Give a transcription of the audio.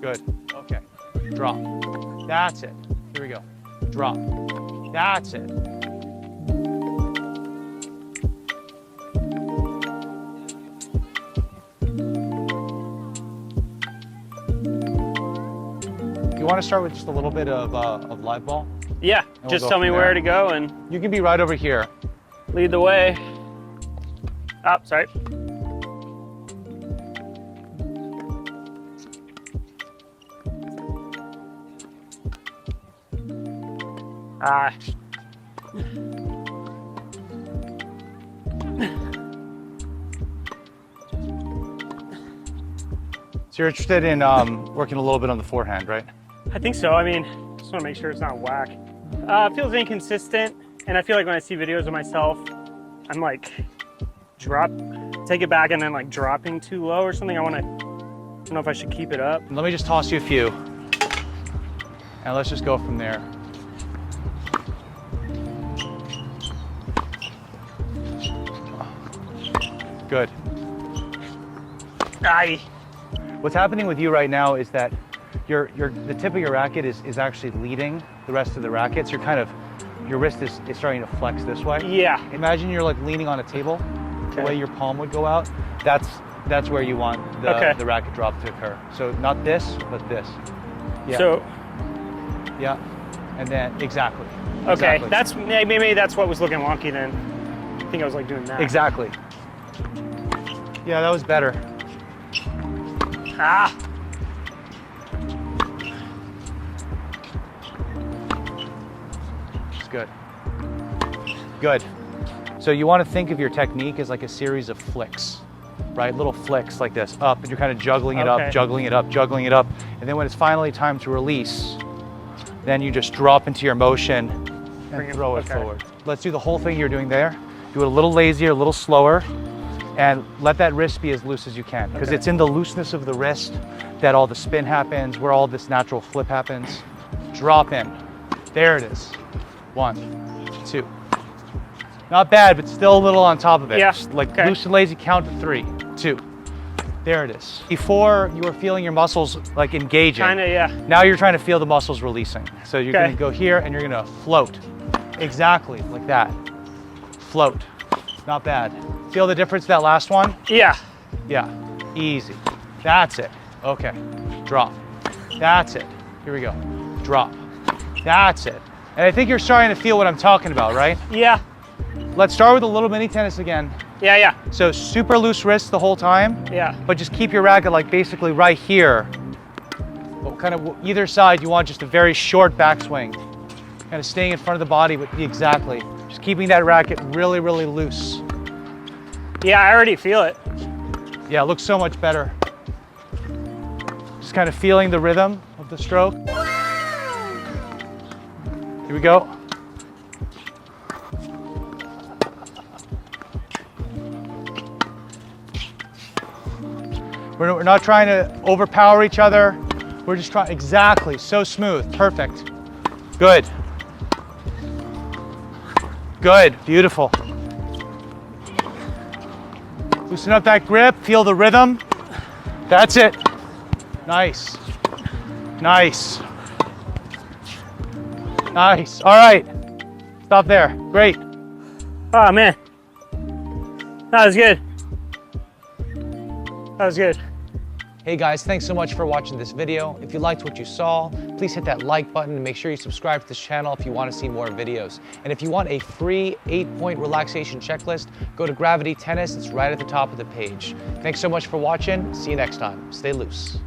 Good. Okay. Drop. That's it. Here we go. Drop. That's it. You want to start with just a little bit of live ball? Yeah, just tell me where to go and... You can be right over here. Lead the way. Oh, sorry. Ah. So you're interested in working a little bit on the forehand, right? I think so. I mean, just want to make sure it's not whack. It feels inconsistent, and I feel like when I see videos of myself, I'm like, take it back and then like dropping too low or something. I don't know if I should keep it up. Let me just toss you a few, and let's just go from there. Good. Aye. What's happening with you right now is that the tip of your racket is actually leading the rest of the racket. So your wrist is starting to flex this way. Yeah. Imagine you're like leaning on a table, the way your palm would go out. That's where you want the racket drop to occur. So not this, but this. Yeah. So. Yeah. And then exactly. Okay. Exactly. Maybe that's what was looking wonky then. I think I was like doing that. Exactly. Yeah, that was better. Ah. It's good. Good. So you want to think of your technique as like a series of flicks, right? Little flicks like this, up, and you're kind of juggling it up, juggling it up, juggling it up. And then when it's finally time to release, then you just drop into your motion and throw it forward. Let's do the whole thing you're doing there. Do it a little lazier, a little slower, and let that wrist be as loose as you can, because it's in the looseness of the wrist that all the spin happens, where all this natural flip happens. Drop in. There it is. 1, 2. Not bad, but still a little on top of it. Yeah. Just like loose and lazy, count to 3, 2. There it is. Before you were feeling your muscles like engaging. Kinda, yeah. Now you're trying to feel the muscles releasing. So you're gonna go here and you're gonna float. Exactly, like that. Float. Not bad. Feel the difference that last one? Yeah. Yeah, easy. That's it. Okay, drop. That's it. Here we go. Drop. That's it. And I think you're starting to feel what I'm talking about, right? Yeah. Let's start with a little mini tennis again. Yeah, yeah. So super loose wrists the whole time. Yeah. But just keep your racket like basically right here. But kind of either side, you want just a very short backswing. Kind of staying in front of the body, but exactly. Just keeping that racket really, really loose. Yeah, I already feel it. Yeah, it looks so much better. Just kind of feeling the rhythm of the stroke. Here we go. We're not trying to overpower each other. We're just trying, exactly, so smooth, perfect. Good. Good, beautiful. Loosen up that grip, feel the rhythm. That's it. Nice. Nice. Nice. All right. Stop there. Great. Oh, man. That was good. That was good. Hey guys, thanks so much for watching this video. If you liked what you saw, please hit that like button and make sure you subscribe to this channel if you want to see more videos. And if you want a free 8-point relaxation checklist, go to Gravity Tennis. It's right at the top of the page. Thanks so much for watching. See you next time. Stay loose.